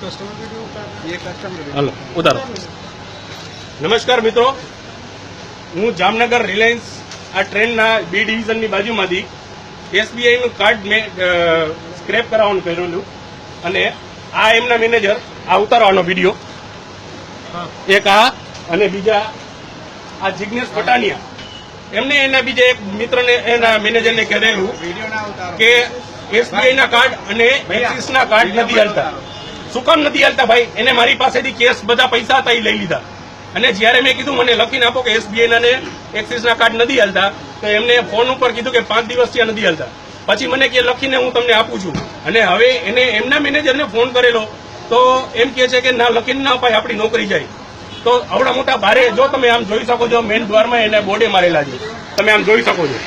Hello ઉતારો. નમસ્કાર મિત્રો, હું જામનગર રિલાયન્સ આ ટ્રેનના બી ડિવિઝનની બાજુમાંથી એસબીઆઈનું કાર્ડ મેં સ્ક્રેપ કરાવવાનું કરેલું અને આ એમના મેનેજર આ ઉતારવાનો વિડીયો એક આ અને બીજા આ જિગ્નેશ પટાનિયા એમને એના બીજા એક મિત્રને એના મેનેજરને કહેલું કે એસબીઆઈના કાર્ડ અને એક્સિસના કાર્ડ નથી હાલતા. શું કામ નથી હાલતા ભાઈ? એને મારી પાસેથી કેસ બધા પૈસા હતા એ લઈ લીધા અને જયારે મેં કીધું મને લખીને આપો કે એસબીઆઈના ને એક્સિસના કાર્ડ નથી હાલતા તો એમને ફોન ઉપર કીધું કે 5 દિવસથી નથી હાલતા. પછી મને કે લખીને હું તમને આપું છું અને હવે એને એમના મેનેજરને ફોન કરેલો તો એમ કે છે કે ના લખીને ના અપાય, આપણી નોકરી જાય. તો આવડા મોટા ભારે જો તમે આમ જોઈ શકો છો, મેન દ્વારમાં એને બોર્ડે મારેલા છે, તમે આમ જોઈ શકો છો.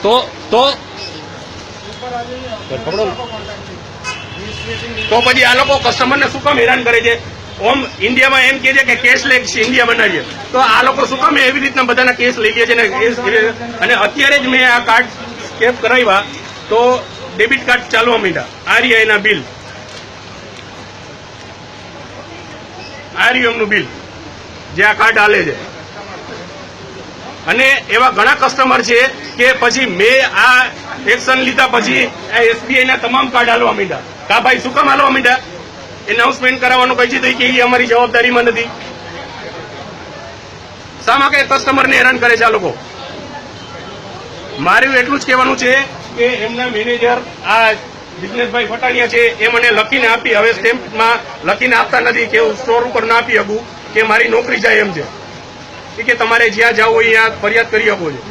તો પછી આ લોકો કસ્ટમરને શું કામ હેરાન કરે છે? ઓમ ઇન્ડિયામાં એમ કે છે કે કેશલેસ ઇન્ડિયા બનાવીએ, તો આ લોકો શું કામ એવી રીતના બધાના કેસ લઈ ગયા છે? અને અત્યારે જ મેં આ કાર્ડ સ્કેપ કરાવ્યા તો ડેબિટ કાર્ડ ચાલવા માંડ્યા. આરબીઆઈના બિલ, આરબીઆઈનું બિલ જે આ કાર્ડ હાલે છે. અને એવા ઘણા કસ્ટમર છે કે પછી મેં આ એક્શન લીધા પછી એસબીઆઈના તમામ કાર્ડ હાલવા માંડ્યા. કા ભાઈ શું કામ હાલવા માંડ્યા? એનાઉન્સમેન્ટ કરાવવાનું કહી છે કે એ અમારી જવાબદારીમાં નથી. શા માટે કસ્ટમરને હેરાન કરે છે આ લોકો? મારું એટલું જ કહેવાનું છે કે એમના મેનેજર આ જિગ્નેશભાઈ પટાનિયા છે એ મને લખીને આપી, હવે સ્ટેમ્પમાં લખીને આપતા નથી કે હું સ્ટોર ઉપર ના આપી શકું કે મારી નોકરી જાય એમ છે કે તમારે જ્યાં જાવ હોય ત્યાં ફરિયાદ કરી શકો છો.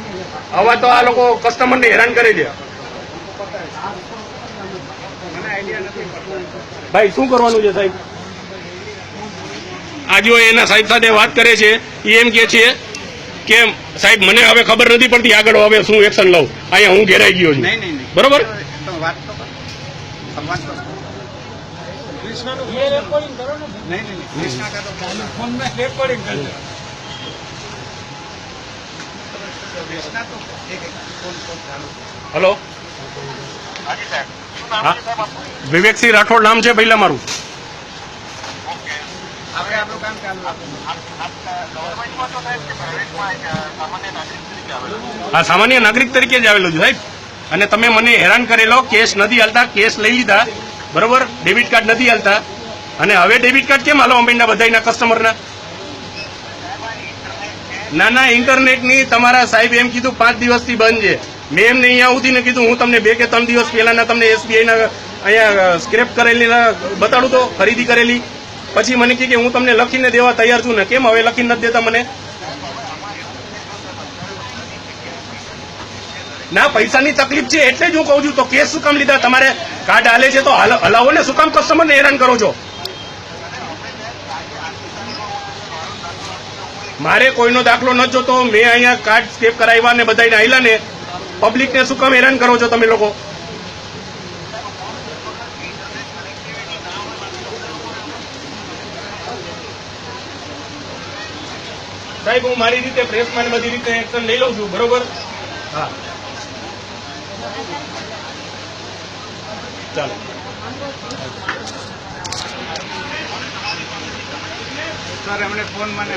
હવે તો આ લોકો કસ્ટમરને હેરાન કરે છે. ભાઈ શું કરવાનું છે સાહેબ? આ જો એના સાહેબ સાથે વાત કરે છે, એ એમ કે છે કે સાહેબ મને હવે ખબર નથી પડતી આગળ હવે શું એક્શન લઉં, અહીંયા હું ઘેરાઈ ગયો છું. બરોબર? હલો, વિવેકસિંહ રાઠોડ નામ છે પહેલા મારું. હા, સામાન્ય નાગરિક તરીકે જ આવેલો છું સાહેબ. અને તમે મને હેરાન કરેલો, કેસ નથી હાલતા, કેસ લઈ લીધા, બરોબર, ડેબિટ કાર્ડ નથી હાલતા. અને હવે ડેબિટ કાર્ડ કેમ હાલવા માંડ્યા બધાના કસ્ટમરના? ના, ઇન્ટરનેટની તમારા સાહેબ એમ કીધું 5 દિવસથી બંધ છે. મેં એમને અહીંયા ઉઠીને કીધું હું તમને 2 કે 3 દિવસ પહેલાના તમને એસબીઆઈના અહીંયા સ્ક્રેપ કરેલી બતાડું તો ખરીદી કરેલી. પછી મને કહે કે હું તમને લખીને દેવા તૈયાર છું ને. કેમ હવે લખીને નથી દેતા મને? ના, પૈસાની તકલીફ છે એટલે જ હું કહું છું. તો કેસ શું કામ લીધા? તમારે કાર્ડ હાલે છે તો હલાવો ને, શું કામ કસ્ટમરને હેરાન કરો છો? મારે કોઈનો દાખલો ન જોતો. મેં અહીંયા કાર્ડ સ્કેપ કરાવ્યા ને બધાને આયલા ને, પબ્લિકને શું કામ હેરાન કરો છો તમે લોકો? સાહેબ હું મારી રીતે પ્રેસમાં બધી રીતે એક્શન લઈ લઉં છું, બરોબર? હા, ચાલો. સર એમણે ફોન મને